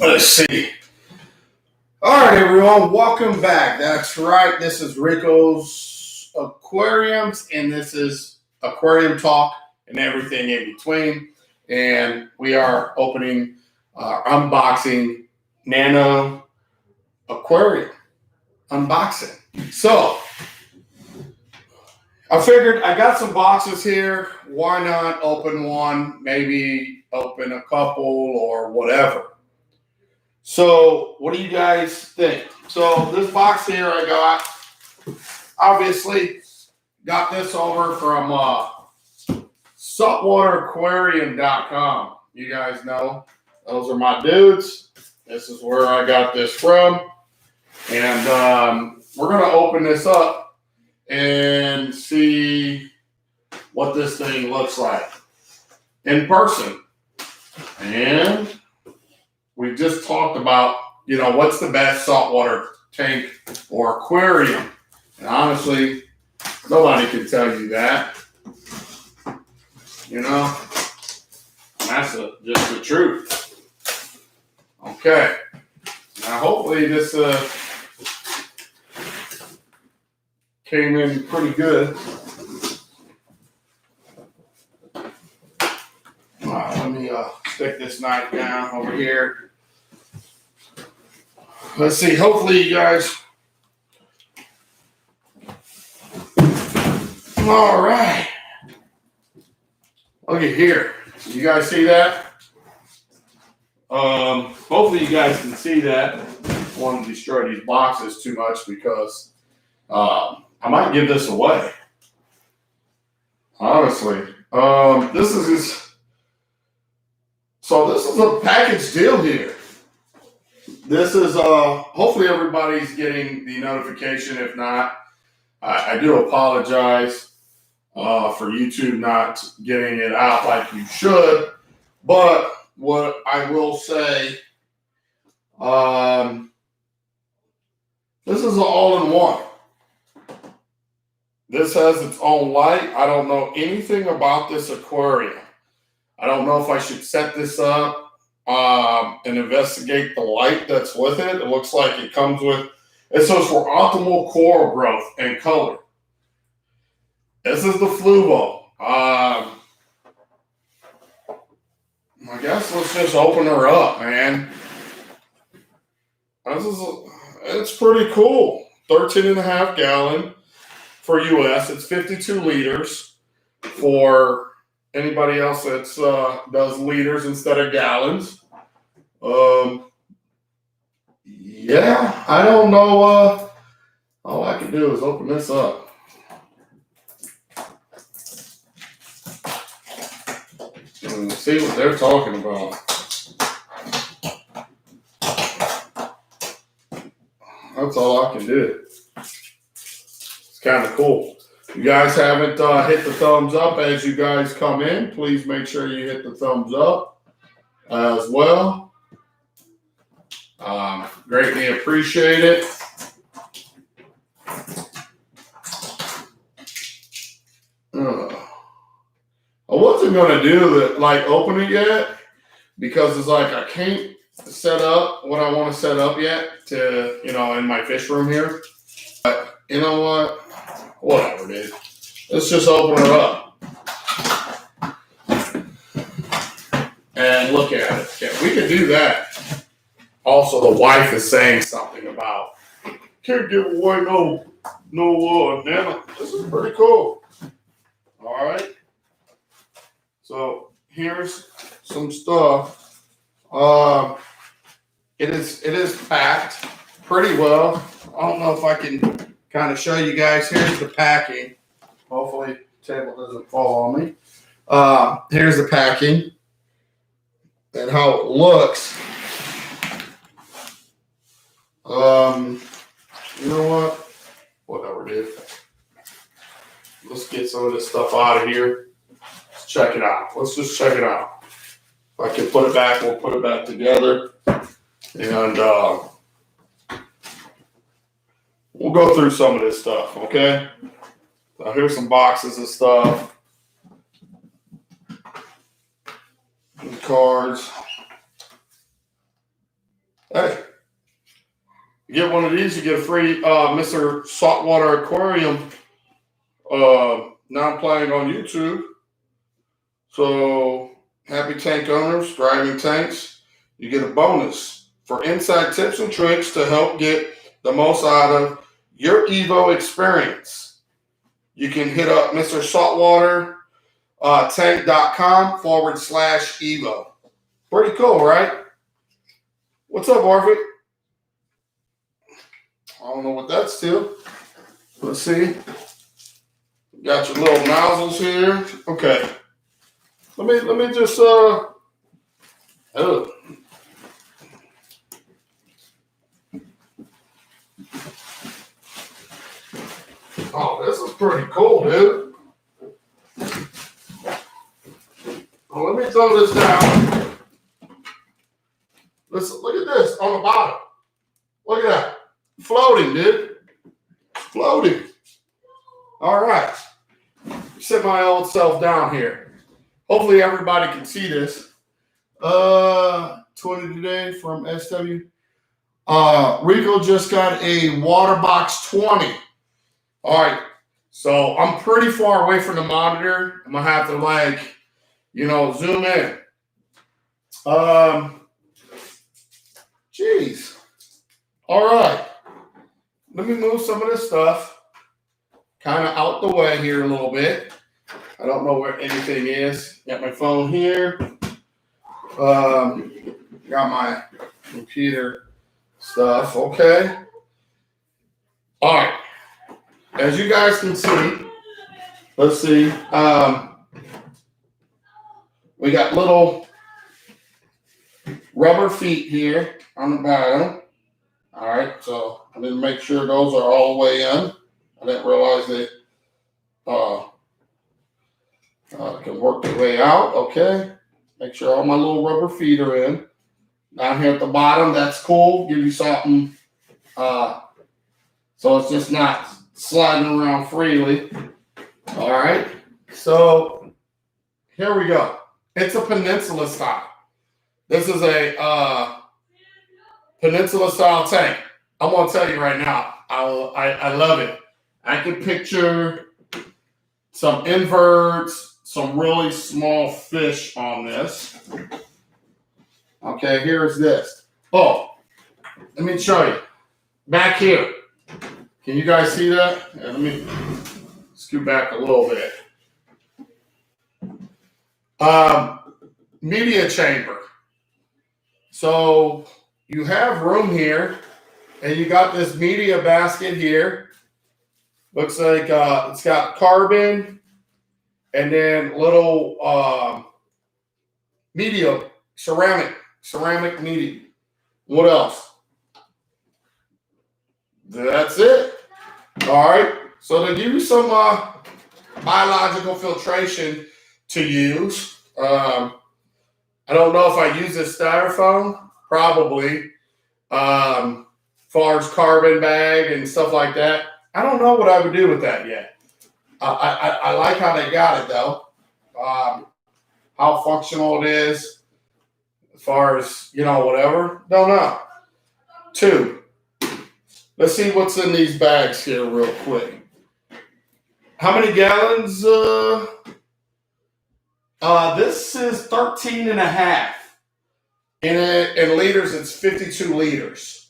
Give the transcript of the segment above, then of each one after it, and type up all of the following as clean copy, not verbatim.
Let's see. All right, everyone, welcome back. That's right. This is Rico's Aquariums, and this is Aquarium Talk and everything in between. And we are unboxing Nano Aquarium unboxing. So I figured I got some boxes here. Why not open one? Maybe open a couple or whatever. So what do you guys think? So this box here I got, obviously got this over from saltwateraquarium.com. You guys know those are my dudes. This is where I got this from. And we're going to open this up and see what this thing looks like in person. And we just talked about, what's the best saltwater tank or aquarium. And honestly, nobody can tell you that. That's just the truth. Okay. Now, hopefully this came in pretty good. All right, let me stick this knife down over here. Let's see. Hopefully, you guys. All right. Look at here. You guys see that? Hopefully, you guys can see that. I don't want to destroy these boxes too much because I might give this away. Honestly, this is a package deal here. This is, hopefully everybody's getting the notification. If not, I do apologize for YouTube not getting it out like you should. But what I will say, this is an all-in-one. This has its own light. I don't know anything about this aquarium. I don't know if I should set this up and investigate the light that's with it. It looks like it comes with, it says for optimal coral growth and color. This is the FLUVAL. I guess let's just open her up, man. It's pretty cool. 13.5 gallon for US. It's 52 liters for anybody else that's does liters instead of gallons. Yeah, I don't know. All I can do is open this up. And see what they're talking about. That's all I can do. It's kind of cool. If you guys haven't hit the thumbs up as you guys come in, please make sure you hit the thumbs up as well. Greatly appreciate it. I wasn't going to do open it yet because it's like I can't set up what I want to set up yet to, in my fish room here. But you know what? Whatever, dude. Let's just open her up and look at it. Yeah, we can do that. Also, the wife is saying something about can't give away no Nano. This is pretty cool. All right. So here's some stuff. It is packed pretty well. I don't know if I can kind of show you guys. Here's the packing. Hopefully the table doesn't fall on me. Here's the packing and how it looks. You know what? Whatever, dude. Let's get some of this stuff out of here. Let's check it out. Let's just check it out. If I can put it back, we'll put it back together. And we'll go through some of this stuff, okay? So here's some boxes of stuff. And cards. You get one of these, you get a free Mr. Saltwater Aquarium. Now I'm playing on YouTube. So happy tank owners, driving tanks, you get a bonus for inside tips and tricks to help get the most out of your Evo experience. You can hit up Mr. Saltwater tank.com/Evo. Pretty cool, right? What's up, Arvid? I don't know what that's to. Let's see. Got your little nozzles here. Okay. Let me just oh. Oh, this is pretty cool, dude. Well, let me throw this down. Listen, look at this on the bottom. Look at that. Floating, dude. Floating. All right. Sit my old self down here. Hopefully everybody can see this. 20 today from SW. Rico just got a water box 20. All right. So I'm pretty far away from the monitor. I'm going to have to zoom in. Jeez. All right. Let me move some of this stuff kind of out the way here a little bit. I don't know where anything is. Got my phone here. Got my computer stuff. Okay. All right. As you guys can see, let's see. We got little rubber feet here on the bottom. All right, so I need to make sure those are all the way in. I didn't realize they can work their way out. Okay, make sure all my little rubber feet are in. Down here at the bottom, that's cool. Give you something so it's just not sliding around freely. All right, so here we go. It's a peninsula style. This is a peninsula style tank. I'm gonna tell you right now, I love it. I can picture some inverts, some really small fish on this. Okay, here's this. Oh, let me show you. Back here. Can you guys see that? Yeah, let me scoot back a little bit. Media chamber. So you have room here, and you got this media basket here. Looks like it's got carbon, and then little media, ceramic media. What else? That's it. All right. So to give you some biological filtration to use, I don't know if I use this styrofoam. Probably. Far as carbon bag and stuff like that. I don't know what I would do with that yet. I like how they got it though. How functional it is. As far as, whatever. Don't know. 2. Let's see what's in these bags here real quick. How many gallons? This is 13 and a half. In liters, it's 52 liters.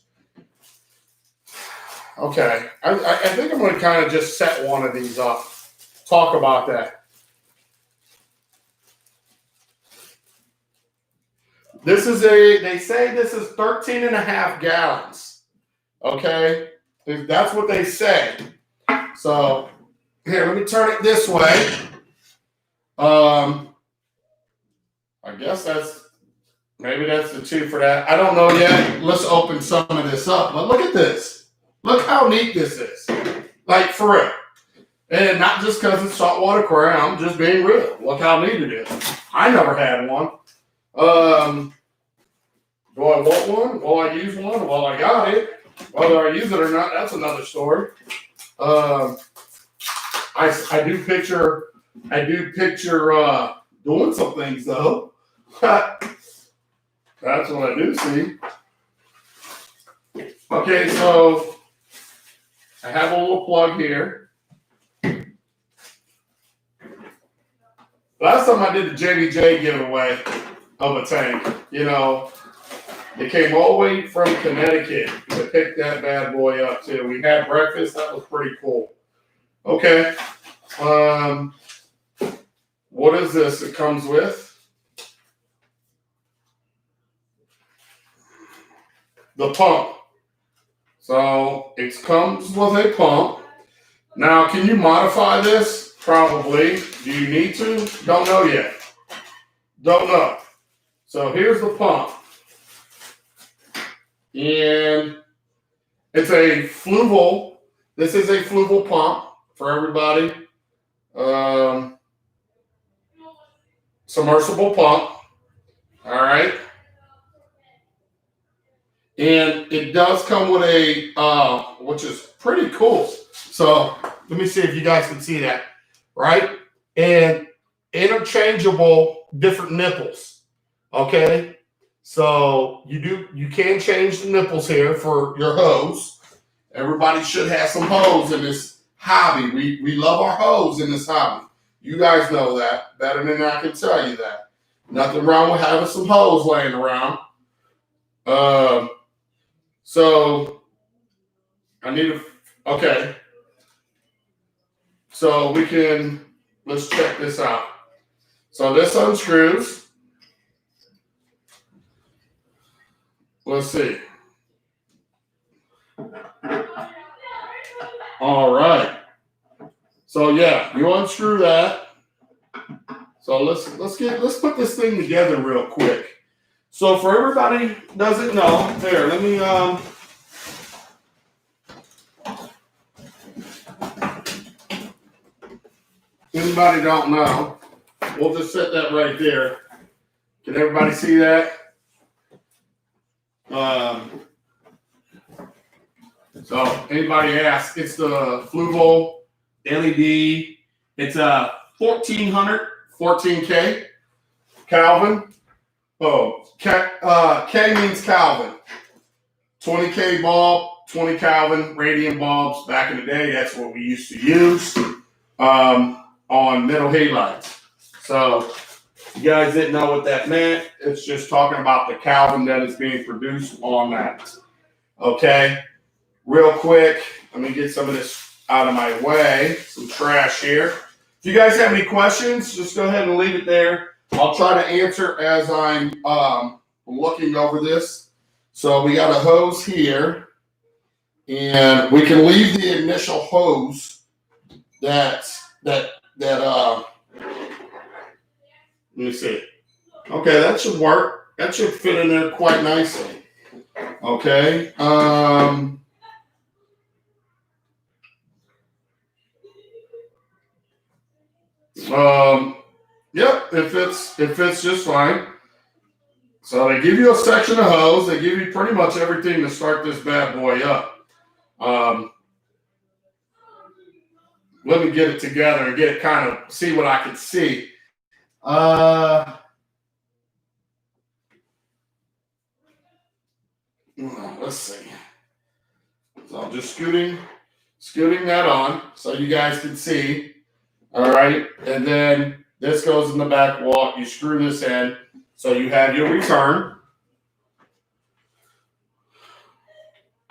Okay. I think I'm going to kind of just set one of these up. Talk about that. They say this is 13 and a half gallons. Okay, that's what they say. So here, let me turn it this way. I guess maybe that's the 2 for that. I don't know yet. Let's open some of this up. But look at this. Look how neat this is. Like for real. And not just because it's saltwater aquarium. I'm just being real. Look how neat it is. I never had one. Do I want one? Will I use one? Well, I got it. Whether I use it or not, that's another story. I do picture doing some things though. That's what I do see. Okay, so I have a little plug here. Last time I did the JBJ giveaway of a tank, you know, it came all the way from Connecticut to pick that bad boy up too. We had breakfast. That was pretty cool. Okay. What is this? It comes with the pump. So it comes with a pump. Now, can you modify this? Probably. Do you need to? Don't know yet. Don't know. So here's the pump. And it's a FLUVAL. This is a FLUVAL pump for everybody. Submersible pump. All right. And it does come with a, which is pretty cool. So let me see if you guys can see that, right? And interchangeable different nipples, okay? So you can change the nipples here for your hose. Everybody should have some hose in this hobby. We love our hose in this hobby. You guys know that better than I can tell you that. Nothing wrong with having some hose laying around. So I need okay. So let's check this out. So this unscrews. Let's see. All right. So yeah, you unscrew that. So let's put this thing together real quick. So for everybody who doesn't know, here, let me anybody don't know, we'll just set that right there. Can everybody see that? So anybody asks, it's the FLUVAL LED. It's a 1400, 14K Kelvin. Oh, K means Kelvin. 20K bulb, 20 Kelvin radiant bulbs. Back in the day, that's what we used to use on middle halides. So you guys didn't know what that meant. It's just talking about the Kelvin that is being produced on that. Okay, real quick, let me get some of this out of my way. Some trash here. If you guys have any questions, just go ahead and leave it there. I'll try to answer as I'm looking over this. So we got a hose here, and we can leave the initial hose that let me see. Okay, that should work. That should fit in there quite nicely. Okay. Yep, it fits just fine. So they give you a section of hose. They give you pretty much everything to start this bad boy up. Let me get it together and get kind of see what I can see. Let's see. So I'm just scooting that on so you guys can see. All right, and then this goes in the back wall. You screw this in, so you have your return.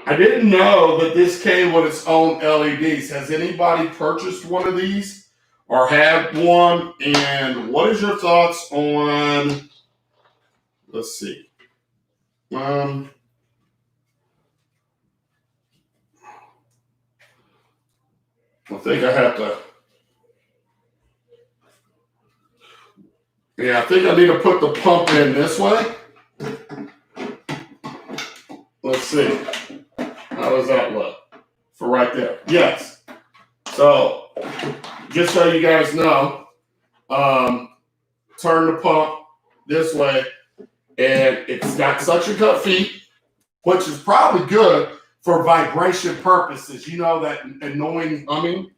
I didn't know that this came with its own LEDs. Has anybody purchased one of these or had one? And what is your thoughts on? Let's see. I think I have to. Yeah, I think I need to put the pump in this way. Let's see. How does that look? For right there. Yes. So, just so you guys know, turn the pump this way, and it's got suction cup feet, which is probably good for vibration purposes. You know that annoying humming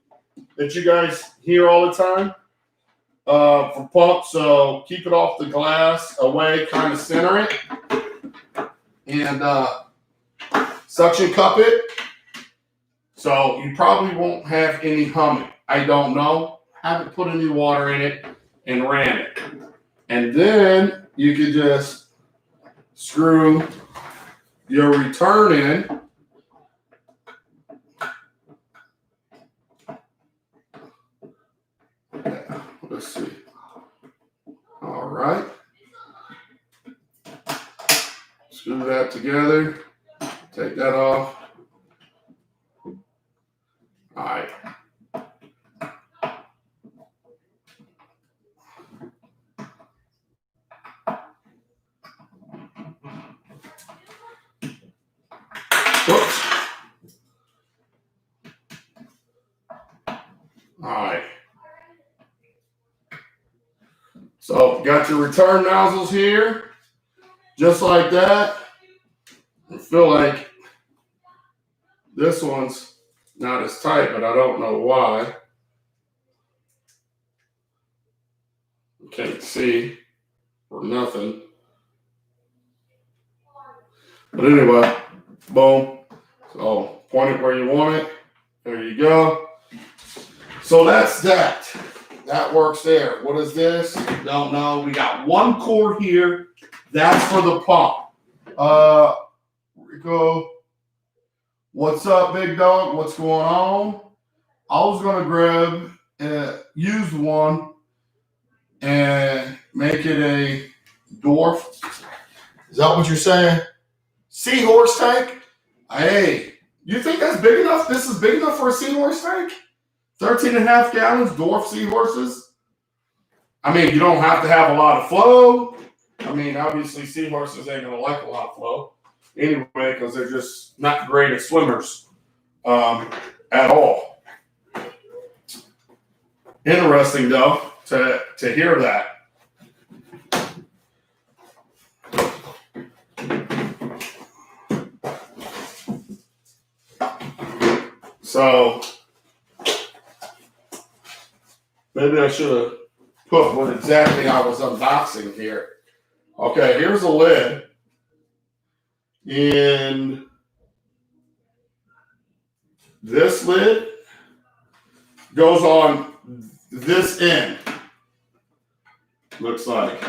that you guys hear all the time? For pump, so keep it off the glass away, kind of center it. And suction cup it. So you probably won't have any humming. I don't know. Haven't put any water in it and ran it. And then you could just screw your return in. Let's see. All right. Screw that together. Take that off. All right. Whoops. All right. So got your return nozzles here, just like that. I feel like this one's not as tight, but I don't know why. Can't see or nothing. But anyway, boom. So point it where you want it. There you go. So that's that. That works there. What is this? Don't know. We got one cord here. That's for the pump. Rico, what's up, big dog? What's going on? I was gonna grab used one and make it a dwarf. Is that what you're saying? Seahorse tank? Hey, you think that's big enough? This is big enough for a seahorse tank? 13.5 gallons, dwarf seahorses. I mean, you don't have to have a lot of flow. I mean, obviously, seahorses ain't going to like a lot of flow anyway because they're just not great at swimmers at all. Interesting, though, to hear that. So maybe I should have put what exactly I was unboxing here. Okay, here's a lid. And this lid goes on this end. Looks like.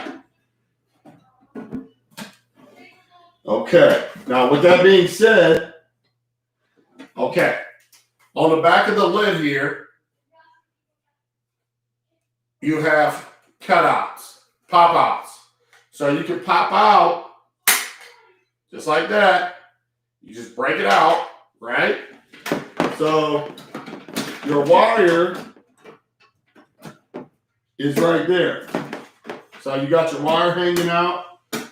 Okay, now with that being said, okay, on the back of the lid here, you have cutouts, pop-outs. So you can pop out just like that. You just break it out, right? So your wire is right there. So you got your wire hanging out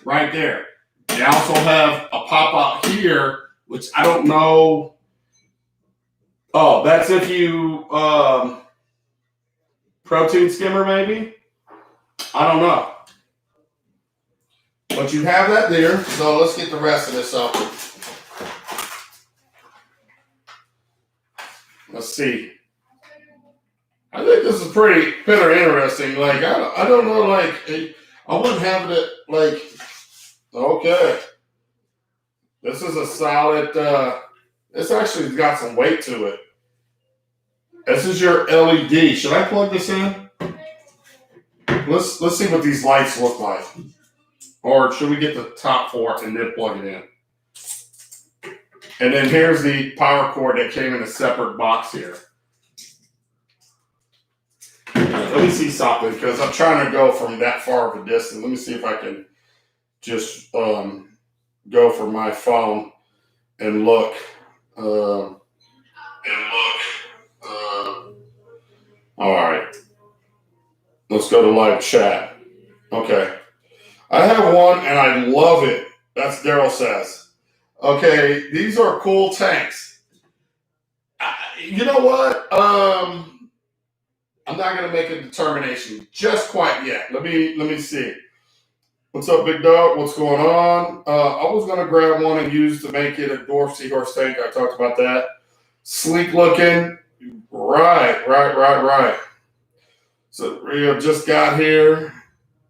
right there. You also have a pop-out here, which I don't know. Oh, that's if you protein skimmer maybe? I don't know. But you have that there. So let's get the rest of this open. Let's see. I think this is pretty interesting. Like, I don't know, like, I wouldn't have it, like, okay. This is a solid, this actually got some weight to it. This is your LED. Should I plug this in? Let's see what these lights look like. Or should we get the top for it and then plug it in? And then here's the power cord that came in a separate box here. Let me see something because I'm trying to go from that far of a distance. Let me see if I can just go for my phone and look. All right. Let's go to live chat. Okay. I have one and I love it. That's Daryl says. Okay, these are cool tanks. You know what? I'm not gonna make a determination just quite yet. Let me see. What's up, big dog? What's going on? I was gonna grab one and use to make it a dwarf seahorse tank. I talked about that. Sleek looking. Right. So Rio just got here.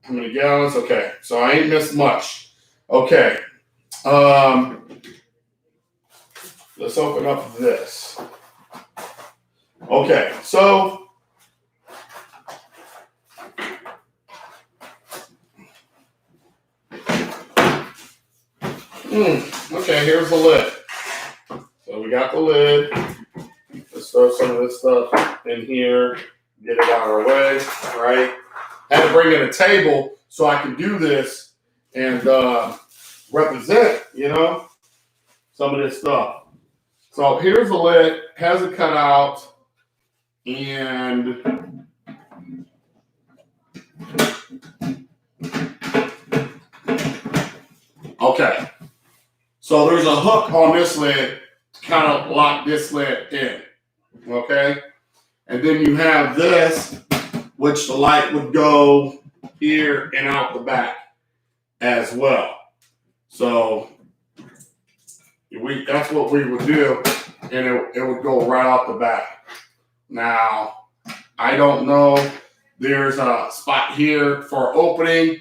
How many gallons? Okay, so I ain't missed much. Okay. let's open up this. Okay, so okay, here's the lid. So we got the lid. Let's throw some of this stuff in here, get it out of our way, right? I had to bring in a table so I can do this and represent, some of this stuff. So here's the lid, has it cut out, and okay. So there's a hook on this lid to kind of lock this lid in, okay? And then you have this, which the light would go here and out the back as well. So that's what we would do, and it would go right out the back. Now, I don't know. There's a spot here for opening.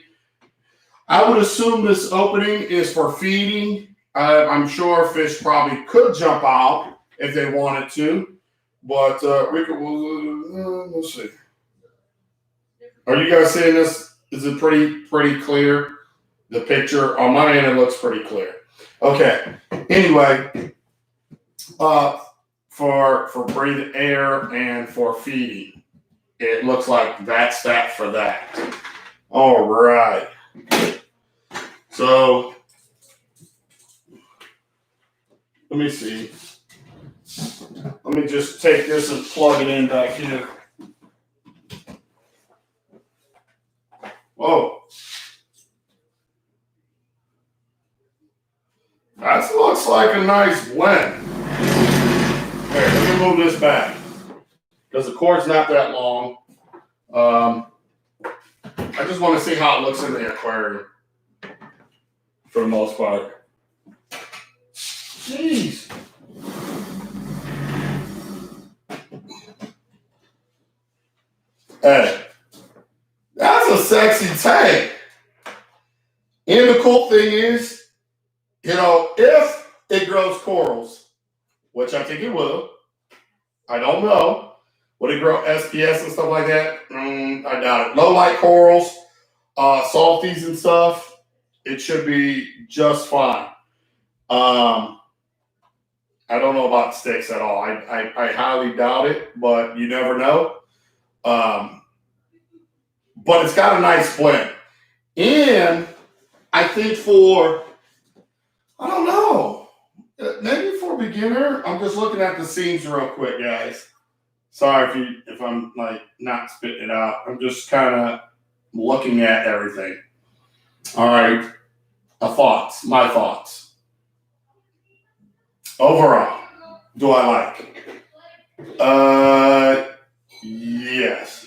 I would assume this opening is for feeding. I'm sure fish probably could jump out if they wanted to, but Rico, let's see. Are you guys seeing this? Is it pretty clear? The picture on my end, it looks pretty clear. Okay. Anyway, for breathing air and for feeding, it looks like that's that for that. All right. So let me see. Let me just take this and plug it in back here. Whoa. That looks like a nice blend. Here, let me move this back because the cord's not that long. I just want to see how it looks in the aquarium for the most part. Jeez. Hey, that's a sexy tank. And the cool thing is, if it grows corals, which I think it will, I don't know. Would it grow SPS and stuff like that? I doubt it. Low light corals, salties and stuff, it should be just fine. I don't know about sticks at all. I highly doubt it, but you never know. But it's got a nice blend. And I think I don't know, maybe for a beginner, I'm just looking at the seams real quick, guys. Sorry if I'm like not spitting it out. I'm just kind of looking at everything. All right, my thoughts. Overall, do I like? Yes.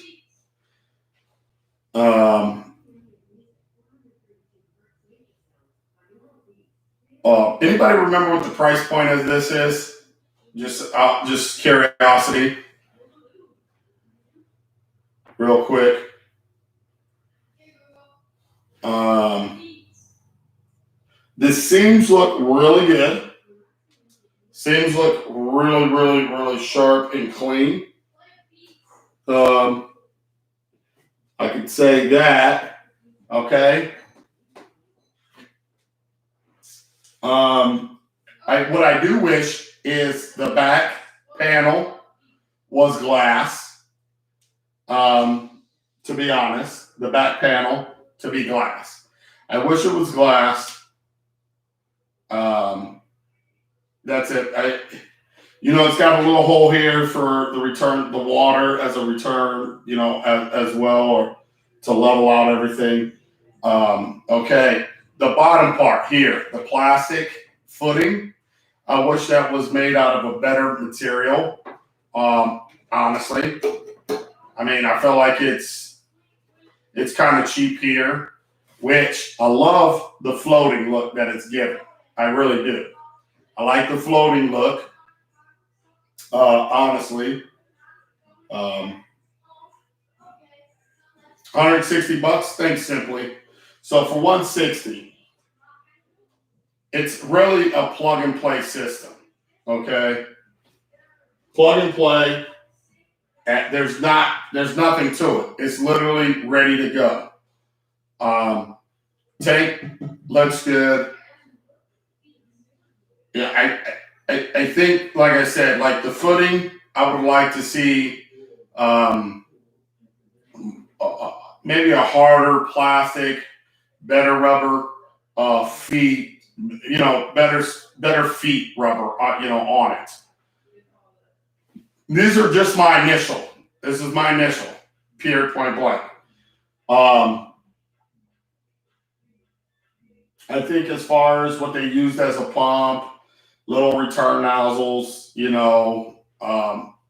Anybody remember what the price point of this is? Just curiosity, real quick. The seams look really good. Seams look really sharp and clean. I could say that. Okay. What I do wish is the back panel was glass. To be honest, the back panel to be glass. I wish it was glass. That's it. It's got a little hole here for the water as a return, as well, or to level out everything. Okay. The bottom part here, the plastic footing, I wish that was made out of a better material. Honestly, I feel like it's kind of cheap here, which I love the floating look that it's given. I really do. I like the floating look. Honestly, $160. Thanks, Simply. So for $160, it's really a plug and play system. Okay, plug and play. There's nothing to it. It's literally ready to go. Tank looks good. Yeah, I think, like I said, like the footing, I would like to see maybe a harder plastic, better rubber feet. Better feet rubber. On it. These are just my initial. This is my initial. Period. Point blank. I think as far as what they used as a pump, little return nozzles,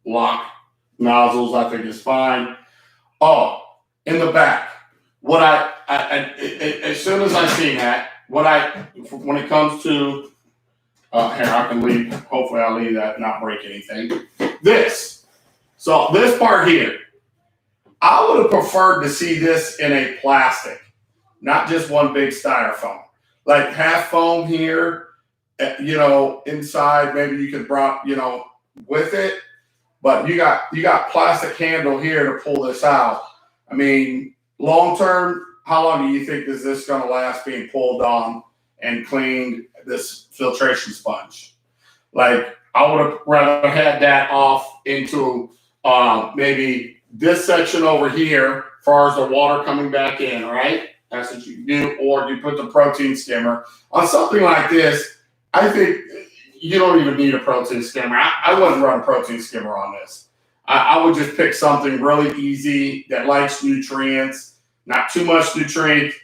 lock nozzles, I think is fine. Oh, in the back, what as soon as I seen that, when it comes to, here, I can leave, hopefully I'll leave that, not break anything. This part here, I would have preferred to see this in a plastic, not just one big styrofoam. Like half foam here, inside, maybe you could with it, but you got plastic handle here to pull this out. I mean, long term, how long do you think is this going to last being pulled on and cleaned, this filtration sponge? Like, I would have rather had that off into maybe this section over here, as far as the water coming back in, right? That's what you do, or you put the protein skimmer on something like this. I think you don't even need a protein skimmer. I wouldn't run a protein skimmer on this. I would just pick something really easy that likes nutrients, not too much nutrients,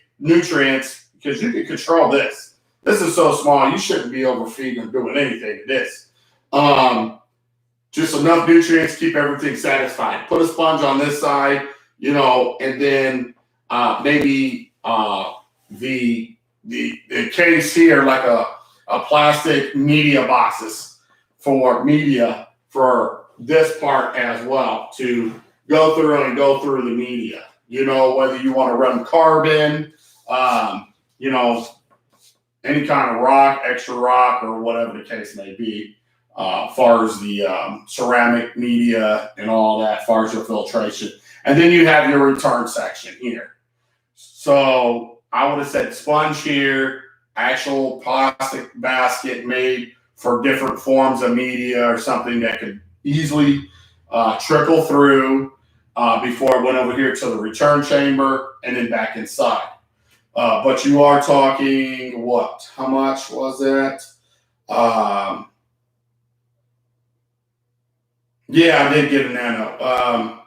because you can control this. This is so small, you shouldn't be overfeeding or doing anything to this. Just enough nutrients to keep everything satisfied. Put a sponge on this side, and then maybe the case here, like a plastic media boxes for media for this part as well, to go through the media. Whether you want to run carbon, any kind of rock, extra rock, or whatever the case may be, as far as the ceramic media and all that, as far as your filtration. And then you have your return section here. So I would have said sponge here, actual plastic basket made for different forms of media or something that could easily trickle through before it went over here to the return chamber and then back inside. But you are talking what? How much was that? Yeah, I did get a Nano.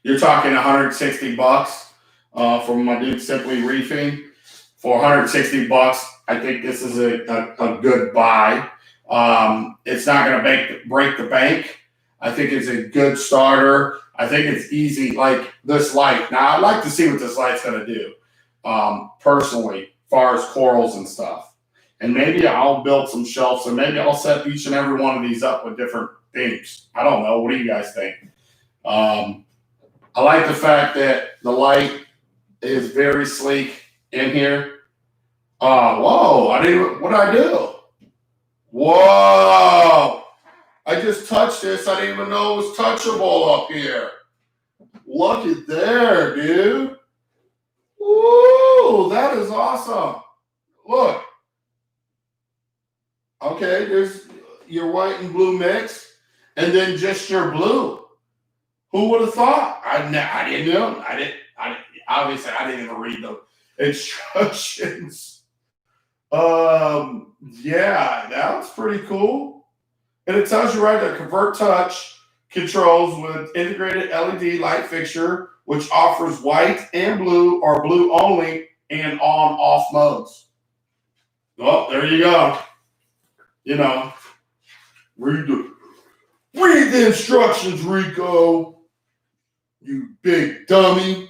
You're talking $160 from my dude Simply Reefing. For $160, I think this is a good buy. It's not going to break the bank. I think it's a good starter. I think it's easy, like this light. Now, I'd like to see what this light's going to do, personally, as far as corals and stuff. And maybe I'll build some shelves, and maybe I'll set each and every one of these up with different themes. I don't know. What do you guys think? I like the fact that the light is very sleek in here. Whoa, what did I do? Whoa, I just touched this. I didn't even know it was touchable up here. Look at there, dude. Woo, that is awesome. Look. Okay, there's your white and blue mix, and then just your blue. Who would have thought? I didn't know. Obviously, I didn't even read the instructions. Yeah, that was pretty cool. And it tells you right there, convert touch controls with integrated LED light fixture, which offers white and blue or blue only and on-off modes. Well, there you go. Read the instructions, Rico. You big dummy.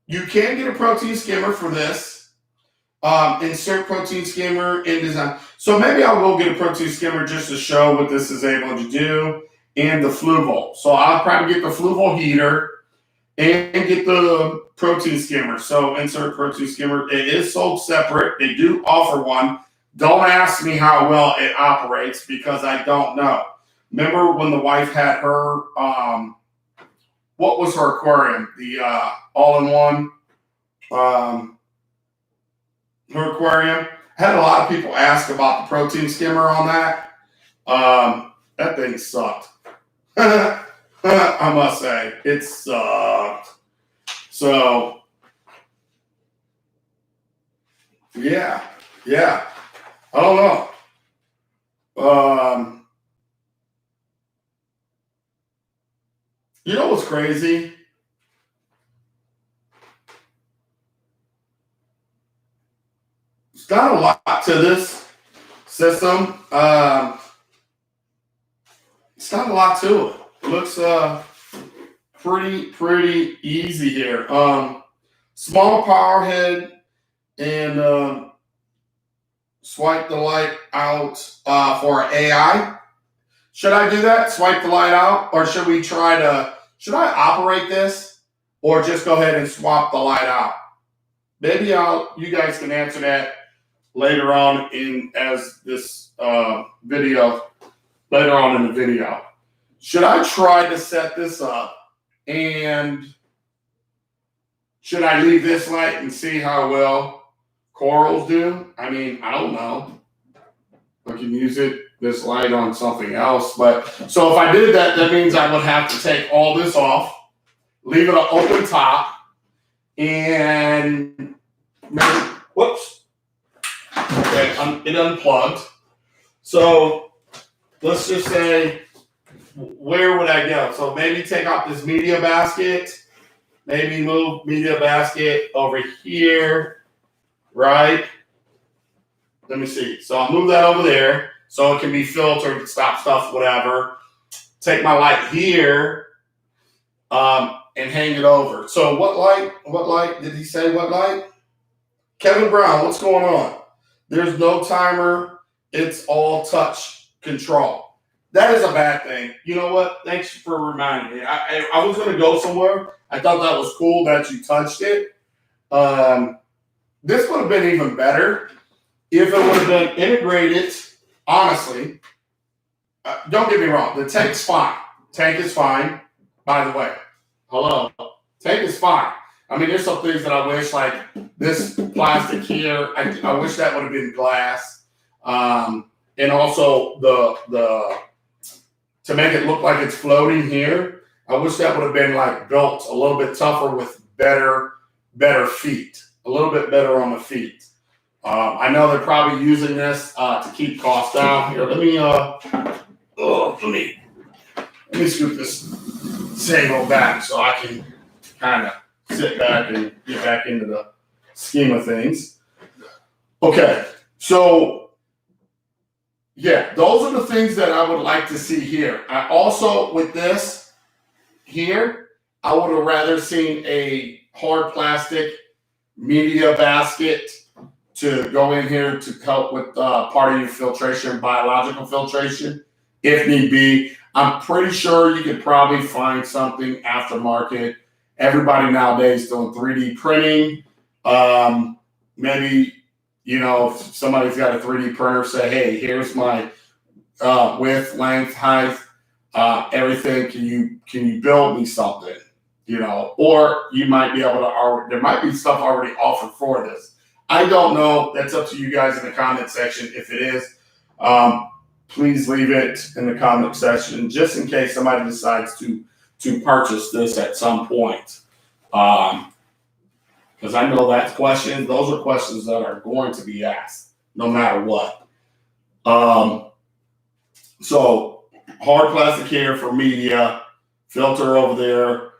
You can get a protein skimmer for this. Insert protein skimmer in design. So maybe I'll go get a protein skimmer just to show what this is able to do, and the FLUVAL. So I'll probably get the FLUVAL heater and get the protein skimmer. So insert protein skimmer. It is sold separate. They do offer one Don't ask me how well it operates because I don't know. Remember when the wife had her, what was her aquarium? The all-in-one, her aquarium. I had a lot of people ask about the protein skimmer on that. That thing sucked. I must say, it sucked. So, yeah. I don't know. You know what's crazy? There's not a lot to this system. It's not a lot to it. It looks pretty easy here. Small power head and swipe the light out for AI. Should I do that? Swipe the light out? Or should I operate this? Or just go ahead and swap the light out? Maybe you guys can answer that later on as this video, later on in the video. Should I try to set this up and should I leave this light and see how well corals do? I mean, I don't know. I can use this light on something else. But so if I did that, that means I would have to take all this off, leave it an open top, and whoops. Okay, it unplugged. So let's just say, where would I go? So maybe take out this media basket. Maybe move media basket over here, right? Let me see. So I'll move that over there so it can be filtered, stop stuff, whatever. Take my light here and hang it over. So what light? Did he say what light? Kevin Brown, what's going on? There's no timer. It's all touch control. That is a bad thing. You know what? Thanks for reminding me. I was going to go somewhere. I thought that was cool that you touched it. This would have been even better if it would have been integrated. Honestly, don't get me wrong. The tank's fine. Tank is fine. By the way, hello. Tank is fine. I mean, there's some things that I wish, like this plastic here. I wish that would have been glass. And also the to make it look like it's floating here, I wish that would have been like built a little bit tougher with better feet, a little bit better on the feet. I know they're probably using this to keep costs down. Here, let me scoot this table back so I can kind of sit back and get back into the scheme of things. Okay, so yeah, those are the things that I would like to see here. I also, with this here, I would have rather seen a hard plastic media basket to go in here to help with part of your filtration, biological filtration, if need be. I'm pretty sure you could probably find something aftermarket. Everybody nowadays doing 3D printing. Maybe, if somebody's got a 3D printer, say, hey, here's my width, length, height, everything. Can you build me something? Or you might be able to, there might be stuff already offered for this. I don't know. That's up to you guys in the comment section. If it is, please leave it in the comment section just in case somebody decides to purchase this at some point. Because I know that's questions. Those are questions that are going to be asked no matter what. So hard plastic here for media, filter over there.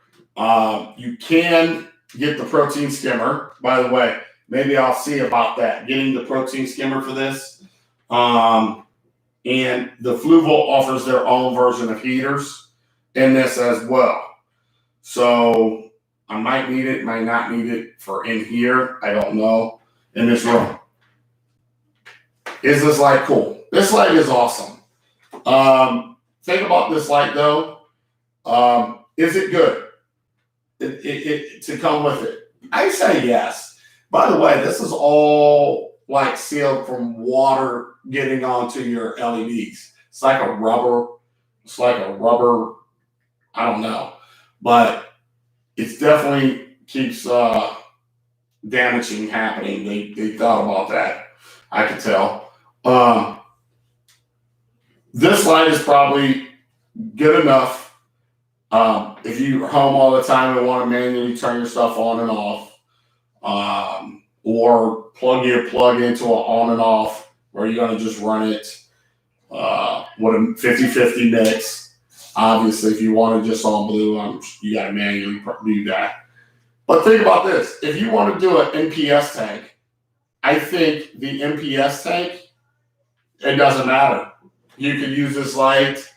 You can get the protein skimmer, by the way. Maybe I'll see about that, getting the protein skimmer for this. And the FLUVAL offers their own version of heaters in this as well. So I might need it, might not need it for in here. I don't know. In this room. Is this light cool? This light is awesome. Think about this light though. Is it good? It to come with it? I say yes. By the way, this is all like sealed from water getting onto your LEDs. It's like a rubber. It's like a rubber. I don't know, but it's definitely keeps damaging happening. They thought about that. I could tell. This light is probably good enough. If you're home all the time and want to manually turn your stuff on and off, or plug your plug into an on and off, where you're going to just run it with a 50-50 mix. Obviously, if you want to just on blue, you got to manually do that. But think about this. If you want to do an NPS tank, I think the NPS tank, it doesn't matter. You can use this light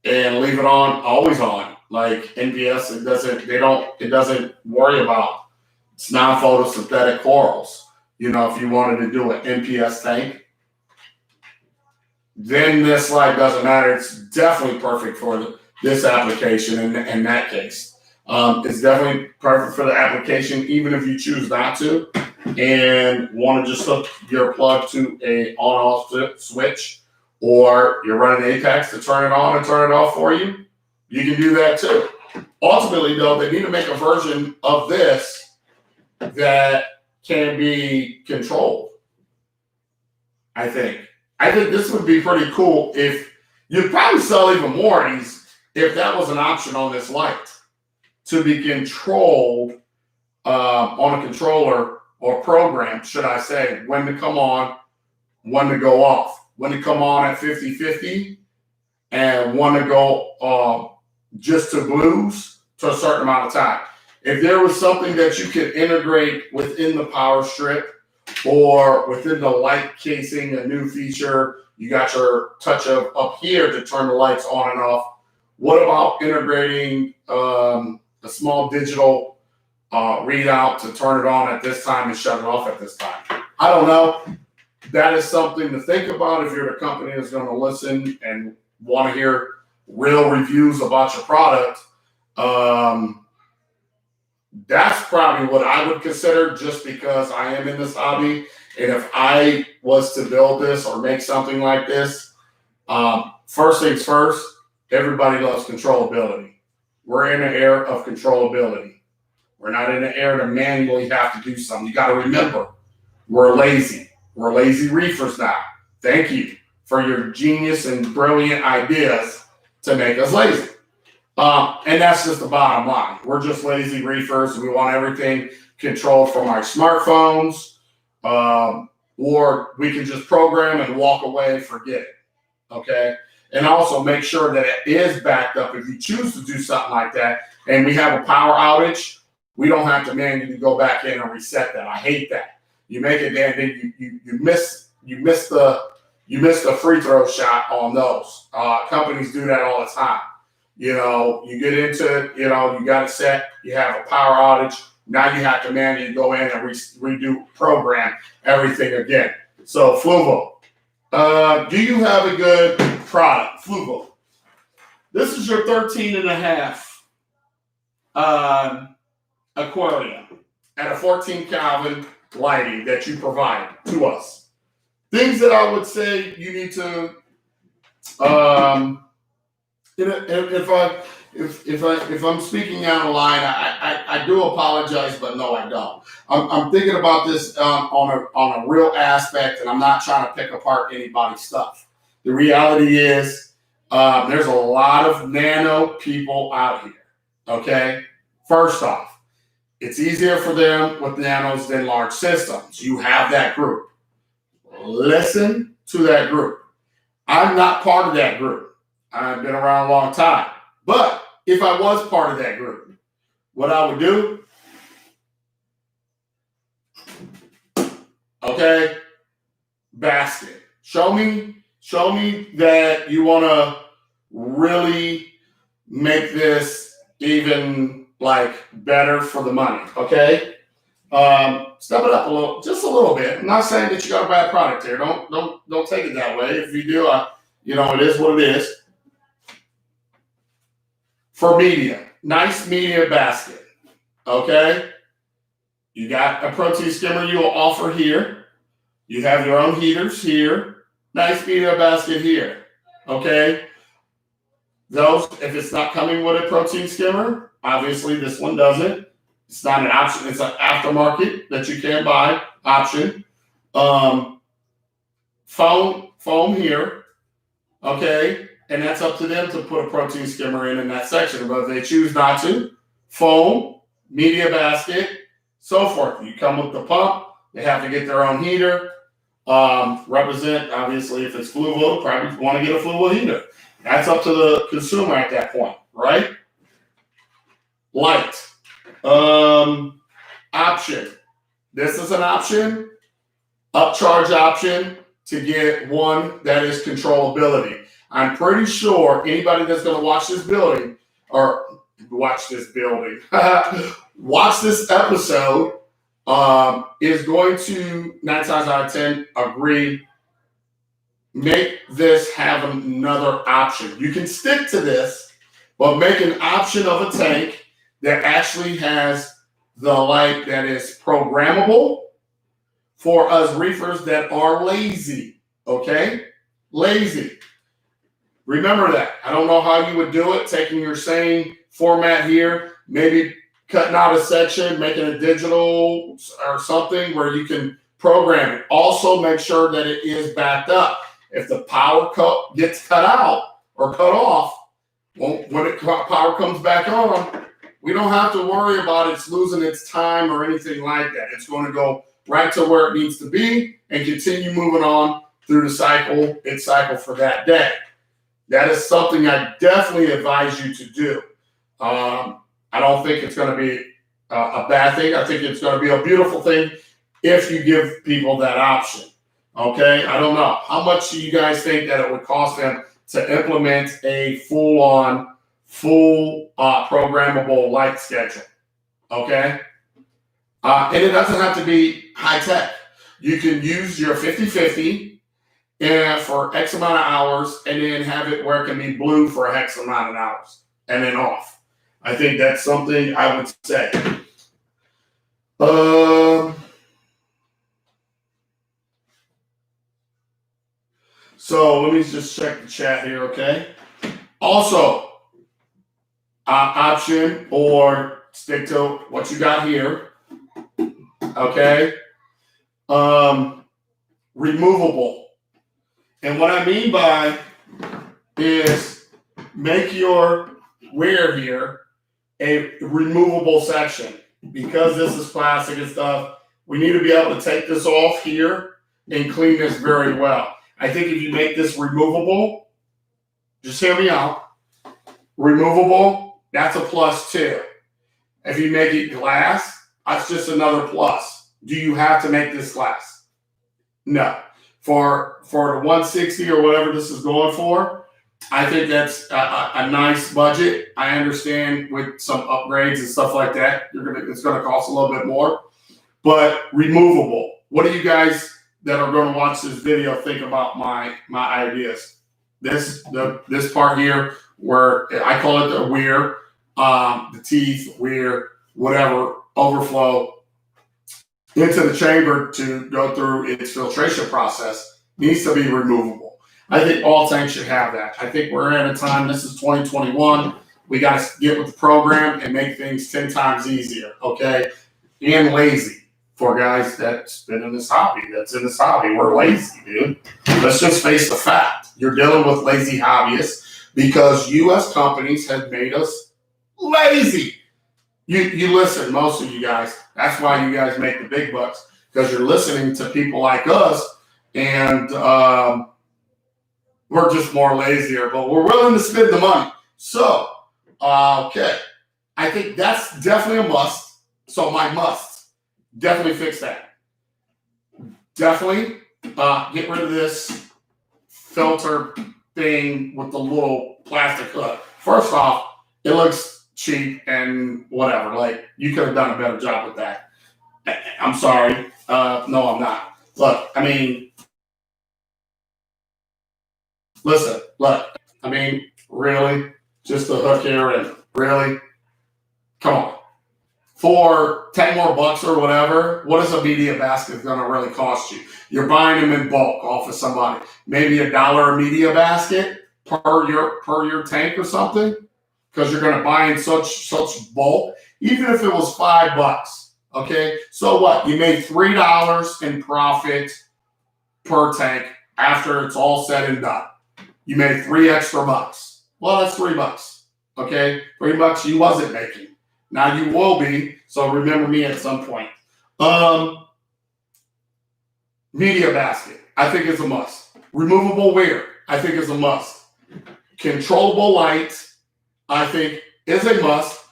and leave it on, always on. Like NPS, it doesn't worry about. It's non-photosynthetic corals. You know, if you wanted to do an NPS tank, then this light doesn't matter. It's definitely perfect for this application in that case. It's definitely perfect for the application, even if you choose not to and want to just hook your plug to a on-off switch, or you're running Apex to turn it on and turn it off for you. You can do that too. Ultimately, though, they need to make a version of this that can be controlled. I think this would be pretty cool. If you'd probably sell even more of these if that was an option on this light, to be controlled on a controller or program, should I say, when to come on, when to go off, when to come on at 50-50, and when to go just to blues to a certain amount of time. If there was something that you could integrate within the power strip or within the light casing, a new feature, you got your touch of up here to turn the lights on and off. What about integrating a small digital readout to turn it on at this time and shut it off at this time? I don't know. That is something to think about if you're a company that's going to listen and want to hear real reviews about your product. That's probably what I would consider, just because I am in this hobby. And if I was to build this or make something like this, first things first, everybody loves controllability. We're in an era of controllability. We're not in an era to manually have to do something. You got to remember, we're lazy. We're lazy reefers now. Thank you for your genius and brilliant ideas to make us lazy. And that's just the bottom line. We're just lazy reefers. We want everything controlled from our smartphones, or we can just program and walk away and forget it. Okay? And also make sure that it is backed up. If you choose to do something like that and we have a power outage, we don't have to manually go back in and reset that. I hate that. You make it there, and then you miss the free throw shot on those. Companies do that all the time. You know, you get into it, you know, you got it set, you have a power outage. Now you have to manually go in and redo program everything again. So FLUVAL, do you have a good product? FLUVAL. This is your 13.5 aquarium at a 14 Kelvin lighting that you provide to us. Things that I would say you need to if I'm speaking out of line, I do apologize, but no, I don't. I'm thinking about this on a real aspect, and I'm not trying to pick apart anybody's stuff. The reality is, there's a lot of nano people out here. Okay, first off, it's easier for them with nanos than large systems. You have that group. Listen to that group. I'm not part of that group. I've been around a long time. But if I was part of that group, what I would do, okay, basket. Show me that you want to really make this even like better for the money, okay? Step it up a little, just a little bit. I'm not saying that you got a bad product here. Don't take it that way. If you do, it is what it is. For media, nice media basket, okay? You got a protein skimmer you will offer here. You have your own heaters here. Nice media basket here. Okay. Those, if it's not coming with a protein skimmer, obviously this one doesn't. It's not an option. It's an aftermarket that you can buy option. Foam here. Okay. And that's up to them to put a protein skimmer in that section. But if they choose not to, foam, media basket, so forth. You come with the pump. They have to get their own heater. Represent, obviously, if it's FLUVAL, probably want to get a FLUVAL heater. That's up to the consumer at that point, right? Light. Option. This is an option. Upcharge option to get one that is controllability. I'm pretty sure anybody that's going to watch this building or watch this episode is going to 9 times out of 10 agree. Make this have another option. You can stick to this, but make an option of a tank that actually has the light that is programmable for us reefers that are lazy. Okay? Lazy. Remember that. I don't know how you would do it, taking your same format here, maybe cutting out a section, making a digital or something where you can program it. Also, make sure that it is backed up. If the power gets cut out or cut off, when power comes back on, we don't have to worry about it losing its time or anything like that. It's going to go right to where it needs to be and continue moving on through the cycle, its cycle for that day. That is something I definitely advise you to do. I don't think it's going to be a bad thing. I think it's going to be a beautiful thing if you give people that option. Okay, I don't know. How much do you guys think that it would cost them to implement a full programmable light schedule? Okay, and it doesn't have to be high tech. You can use your 50/50 and for X amount of hours, and then have it where it can be blue for X amount of hours, and then off. I think that's something I would say. So let me just check the chat here, okay? Also, option or stick to what you got here, okay? Removable. And what I mean by is make your wear here a removable section. Because this is plastic and stuff, we need to be able to take this off here and clean this very well. I think if you make this removable, just hear me out, removable, that's a plus too. If you make it glass, that's just another plus. Do you have to make this glass? No. For the 160 or whatever this is going for, I think that's a nice budget. I understand with some upgrades and stuff like that, it's going to cost a little bit more. But removable. What do you guys that are going to watch this video think about my ideas? This part here, where I call it the weir, the teeth, weir, whatever, overflow into the chamber to go through its filtration process, needs to be removable. I think all tanks should have that. I think we're at a time, this is 2021, we got to get with the program and make things 10 times easier, okay? And lazy. For guys that's been in this hobby, we're lazy, dude. Let's just face the fact. You're dealing with lazy hobbyists because U.S. companies have made us lazy. You listen, most of you guys. That's why you guys make the big bucks, because you're listening to people like us, and we're just more lazier, but we're willing to spend the money. So, okay. I think that's definitely a must. So my must. Definitely fix that. Definitely get rid of this filter thing with the little plastic hood. First off, it looks cheap and whatever. Like, you could have done a better job with that. I'm sorry. No, I'm not. Look, I mean, listen, look. I mean, really? Just the hook here and really? Come on. for 10 more bucks or whatever, what is a media basket going to really cost you? You're buying them in bulk off of somebody. Maybe $1 a media basket per your tank or something, because you're going to buy in such bulk. Even if it was $5, okay. So what? You made $3 in profit per tank after it's all said and done. You made 3 extra bucks. Well, that's $3. Okay, $3 you wasn't making. Now you will be. So remember me at some point. Media basket, I think is a must. Removable weir, I think is a must. Controllable light, I think is a must.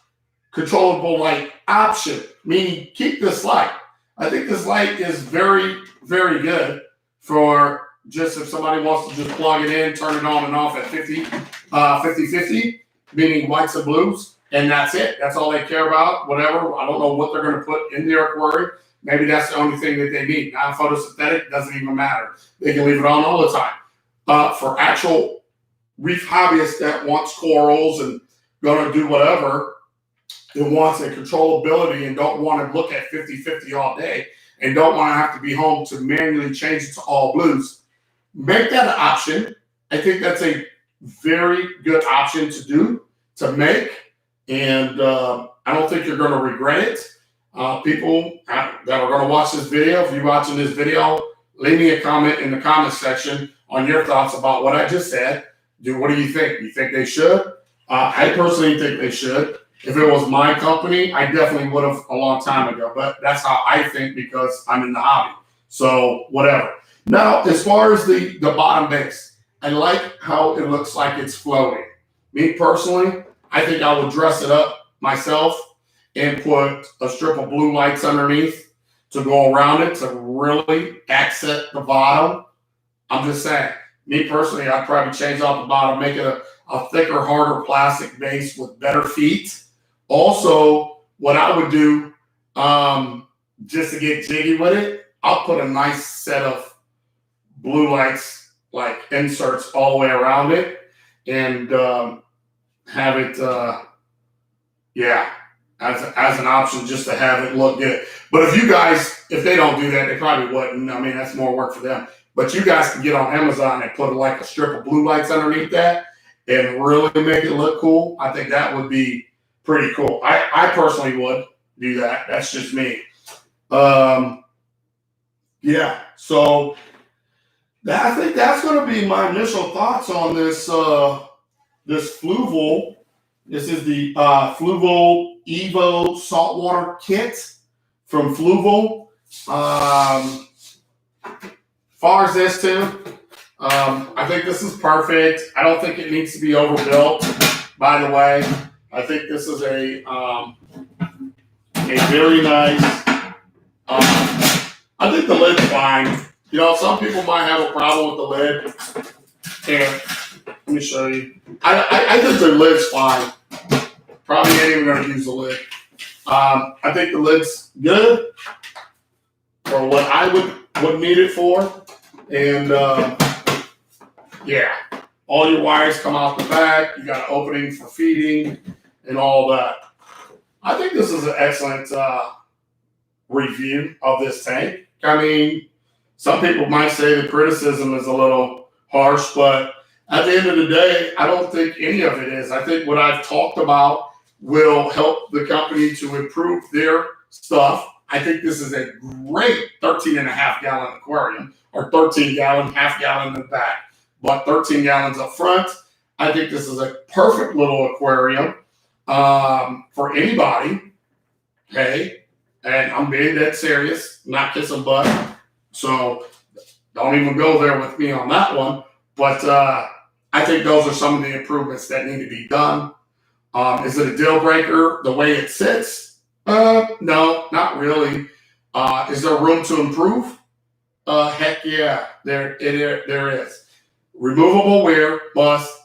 Controllable light option, meaning keep this light. I think this light is very, very good for just if somebody wants to just plug it in, turn it on and off at 50-50, meaning whites and blues, and that's it. That's all they care about, whatever. I don't know what they're going to put in their aquarium. Maybe that's the only thing that they need. Non-photosynthetic doesn't even matter. They can leave it on all the time. For actual reef hobbyists that wants corals and going to do whatever, it wants a controllability and don't want to look at 50-50 all day and don't want to have to be home to manually change it to all blues. Make that an option. I think that's a very good option to do, to make, and I don't think you're going to regret it. People that are going to watch this video, if you're watching this video, leave me a comment in the comment section on your thoughts about what I just said. What do you think? You think they should? I personally think they should. If it was my company, I definitely would have a long time ago, but that's how I think because I'm in the hobby. So whatever. Now, as far as the bottom base, I like how it looks like it's floating. Me personally, I think I would dress it up myself and put a strip of blue lights underneath to go around it to really accent the bottom. I'm just saying. Me personally, I'd probably change out the bottom, make it a thicker, harder plastic base with better feet. Also, what I would do, just to get jiggy with it, I'll put a nice set of blue lights, like inserts all the way around it, and have it, as an option just to have it look good. But if they don't do that, they probably wouldn't. I mean, that's more work for them. But you guys can get on Amazon and put like a strip of blue lights underneath that and really make it look cool. I think that would be pretty cool. I personally would do that. That's just me. So I think that's going to be my initial thoughts on this this FLUVAL. This is the FLUVAL Evo saltwater kit from FLUVAL. Far as this too, I think this is perfect. I don't think it needs to be overbuilt, by the way. I think this is a very nice, I think the lid's fine. You know, some people might have a problem with the lid. Here, let me show you. I think the lid's fine. Probably ain't even going to use the lid. I think the lid's good for what I would need it for. And all your wires come out the back. You got an opening for feeding and all that. I think this is an excellent review of this tank. I mean, some people might say the criticism is a little harsh, but at the end of the day, I don't think any of it is. I think what I've talked about will help the company to improve their stuff. I think this is a great 13.5-gallon aquarium, or 13-gallon, half-gallon in the back, but 13 gallons up front. I think this is a perfect little aquarium for anybody. Hey, and I'm being dead serious, not kissing butt. So don't even go there with me on that one. But I think those are some of the improvements that need to be done. Is it a deal breaker the way it sits? No, not really. Is there room to improve? Heck yeah, there is. Removable weir, must.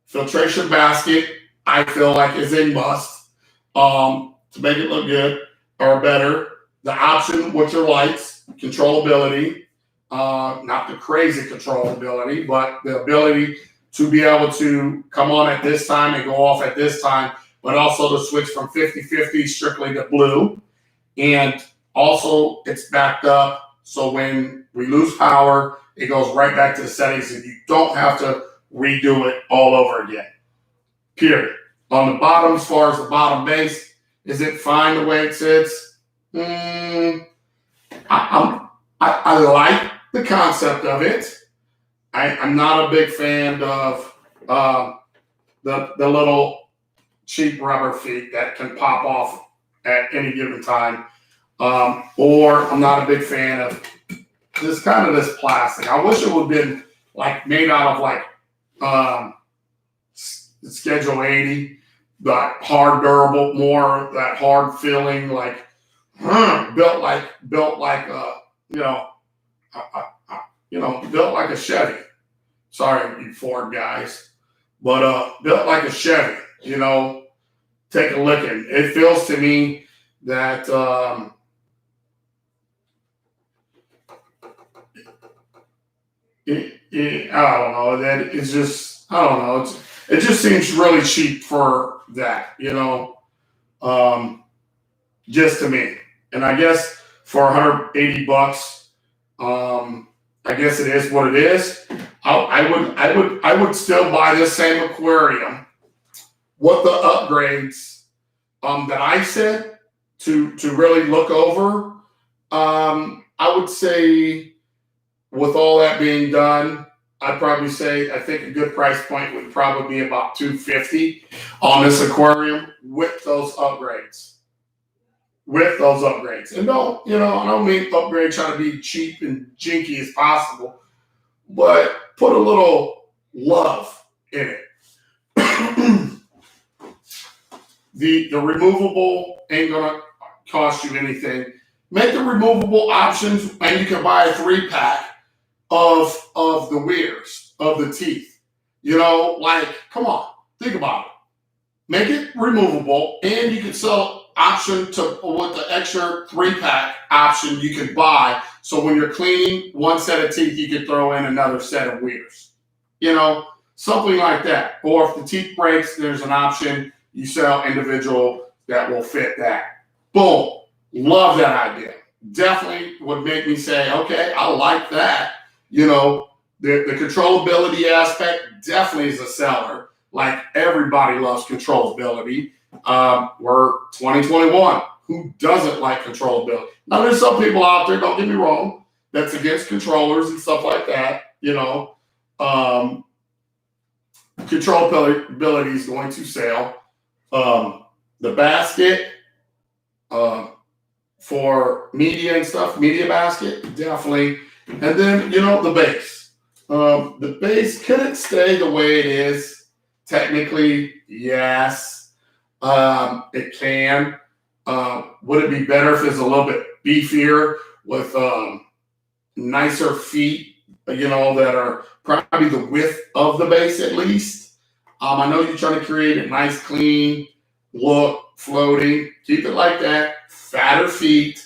Filtration basket, I feel like is a must to make it look good or better. The option with your lights, controllability, not the crazy controllability, but the ability to be able to come on at this time and go off at this time but also to switch from 50/50 strictly to blue. And also it's backed up, so when we lose power, it goes right back to the settings and you don't have to redo it all over again. Period. On the bottom, as far as the bottom base, is it fine the way it sits? I like the concept of it. I'm not a big fan of the little cheap rubber feet that can pop off at any given time. Or I'm not a big fan of this plastic. I wish it would have been like made out of like Schedule 80, that hard durable, more that hard feeling, like built like built like a Chevy. Sorry, you Ford guys, but built like a Chevy. Take a look at it. It feels to me that I don't know. That it's just, I don't know. It just seems really cheap for that, just to me. And I guess for $180, I guess it is what it is. I would still buy this same aquarium with the upgrades that I said to really look over. I would say, with all that being done, I'd probably say I think a good price point would probably be about $250 on this aquarium with those upgrades. And I don't mean upgrade trying to be cheap and jinky as possible, but put a little love in it. The removable ain't gonna cost you anything. Make the removable options, and you can buy a 3-pack of the weirs, of the teeth. Come on, think about it. Make it removable, and you can sell option to with the extra 3-pack option you can buy. So when you're cleaning one set of teeth, you can throw in another set of weirs. Something like that. Or if the teeth breaks, there's an option you sell individual that will fit that. Boom. Love that idea. Definitely would make me say, okay, I like that. The controllability aspect definitely is a seller. Like, everybody loves controllability. We're 2021. Who doesn't like controllability? Now, there's some people out there, don't get me wrong, that's against controllers and stuff like that. Controllability is going to sell. The basket for media and stuff, media basket, definitely. And then, the base. The base, could it stay the way it is? Technically, yes. It can. Would it be better if it's a little bit beefier with nicer feet, that are probably the width of the base at least? I know you're trying to create a nice, clean look, floating. Keep it like that. Fatter feet,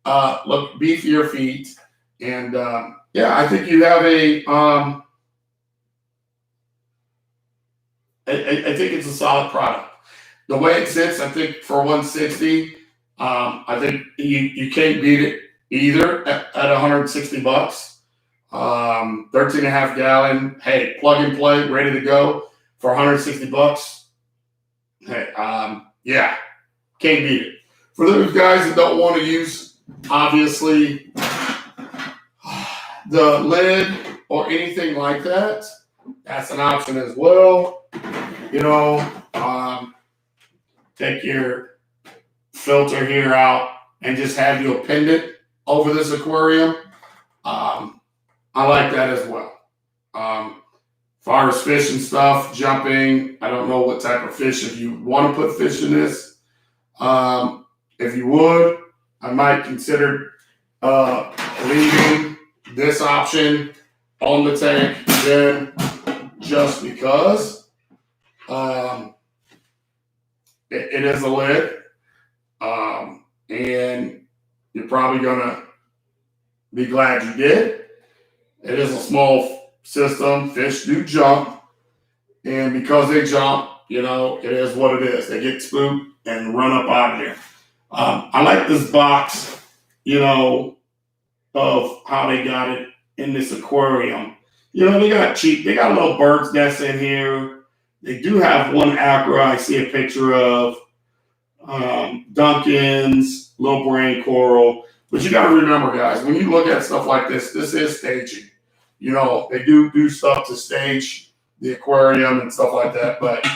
look, beefier feet. And I think you have I think it's a solid product. The way it sits, I think for $160, I think you can't beat it either at $160. 13.5 gallon, hey, plug and play, ready to go for $160. Hey, can't beat it. For those guys that don't want to use, obviously, the lid or anything like that, that's an option as well. Take your filter here out and just have you a pendant over this aquarium. I like that as well. As far as fish and stuff, jumping, I don't know what type of fish, if you want to put fish in this. If you would, I might consider leaving this option on the tank then, just because it is a lid, and you're probably gonna be glad you did. It is a small system. Fish do jump, and because they jump, You know, it is what it is. They get spooked and run up out of here. I like this box, you know, of how they got it in this aquarium. You know, they got a little bird's nest in here. They do have one acra I see a picture of. Duncan's, little brain coral. But you got to remember, guys, when you look at stuff like this is staging. You know, they do stuff to stage the aquarium and stuff like that. But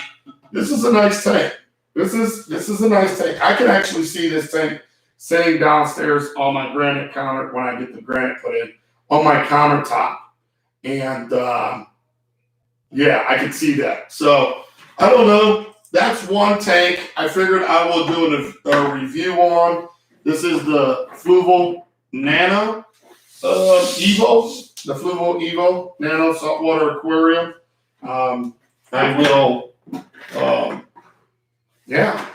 this is a nice tank. This is a nice tank. I can actually see this tank sitting downstairs on my granite counter when I get the granite put in on my countertop. And yeah, I can see that. So I don't know. That's one tank I figured I will do a review on. This is the FLUVAL Nano Evo, the FLUVAL Evo Nano Saltwater Aquarium. I will, yeah.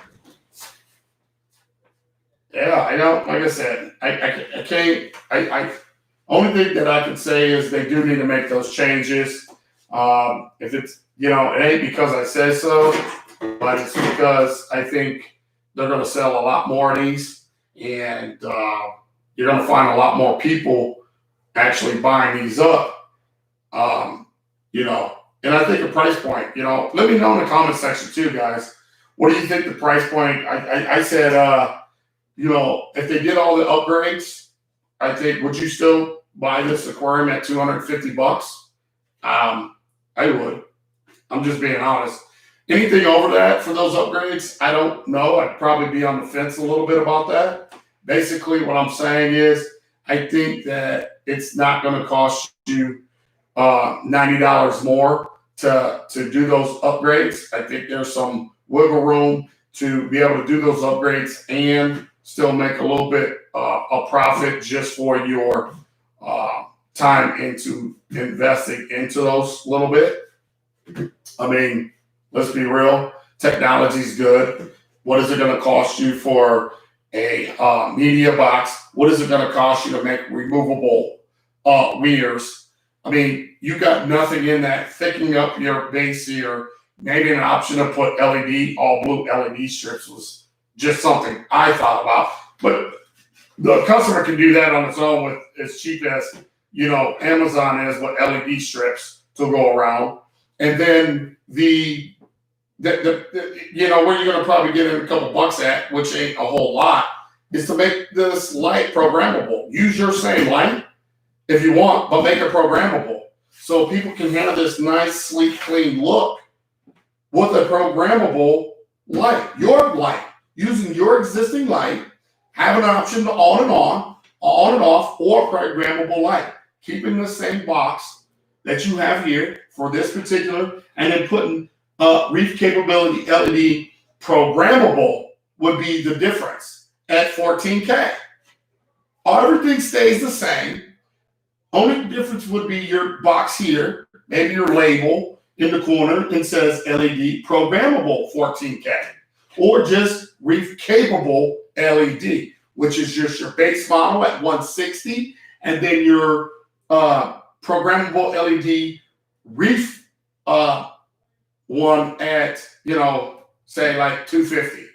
Yeah, I don't, like I said, I can't, only thing that I can say is they do need to make those changes. If it's, you know, it ain't because I say so, but it's because I think they're going to sell a lot more of these, and you're going to find a lot more people actually buying these up, you know, and I think a price point, you know, let me know in the comment section too, guys. What do you think the price point? I said, you know, if they did all the upgrades, I think, would you still buy this aquarium at $250? I would. I'm just being honest. Anything over that for those upgrades, I don't know. I'd probably be on the fence a little bit about that. Basically, what I'm saying is I think that it's not going to cost you $90 more to do those upgrades. I think there's some wiggle room to be able to do those upgrades and still make a little bit of profit just for your time into investing into those a little bit. I mean, let's be real. Technology's good. What is it going to cost you for a media box? What is it going to cost you to make removable weeders? I mean, you got nothing in that thickening up your base here. Maybe an option to put LED, all blue LED strips was just something I thought about. But the customer can do that on its own with as cheap as, you know, Amazon is with LED strips to go around. And then the you know, where you're going to probably get in a couple bucks at, which ain't a whole lot, is to make this light programmable. Use your same light if you want, but make it programmable. So people can have this nice, sleek, clean look with a programmable light. Your light, using your existing light, have an option to on and off, or programmable light. Keeping the same box that you have here for this particular, and then putting reef capability LED programmable would be the difference at $14K. Everything stays the same. Only difference would be your box here, maybe your label in the corner and says LED programmable $14K, or just reef capable LED, which is just your base model at $160, and then your programmable LED reef one at, you know, say like $250.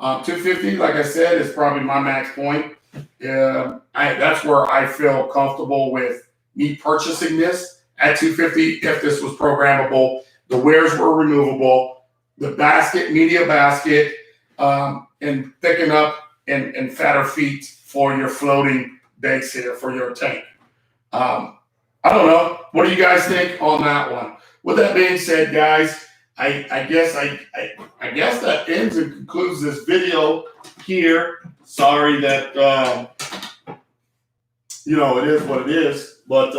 $250, like I said, is probably my max point. That's where I feel comfortable with me purchasing this at $250 if this was programmable. The wares were removable. The basket, media basket, and thicken up and fatter feet for your floating base here for your tank. I don't know. What do you guys think on that one? With that being said, guys, I guess that ends and concludes this video here. Sorry that you know, it is what it is, but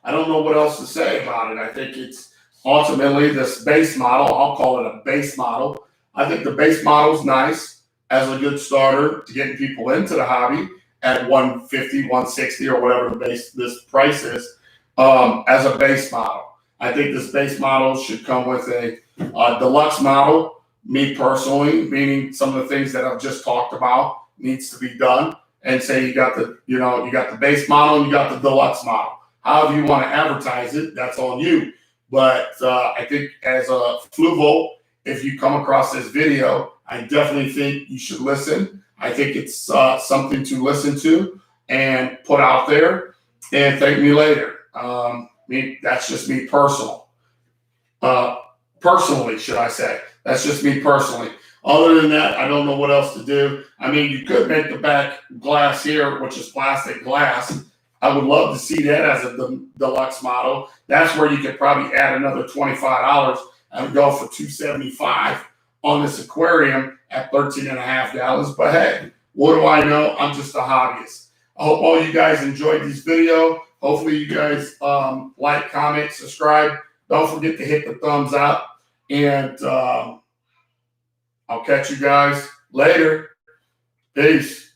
I don't know what else to say about it. I think it's ultimately this base model. I'll call it a base model. I think the base model is nice as a good starter to getting people into the hobby at $150, $160, or whatever this price is as a base model. I think this base model should come with a deluxe model. Me personally, meaning some of the things that I've just talked about needs to be done. And say you got the base model and you got the deluxe model. However you want to advertise it, that's on you. But I think as a FLUVAL if you come across this video, I definitely think you should listen. I think it's something to listen to and put out there, and thank me later. That's just me personally, should I say. That's just me personally. Other than that, I don't know what else to do. I mean, you could make the back glass here, which is plastic glass. I would love to see that as a deluxe model. That's where you could probably add another $25 and go for $275 on this aquarium at 13.5 gallons. But hey, what do I know? I'm just a hobbyist. I hope all you guys enjoyed this video. Hopefully you guys like, comment, subscribe. Don't forget to hit the thumbs up. And I'll catch you guys later. Peace.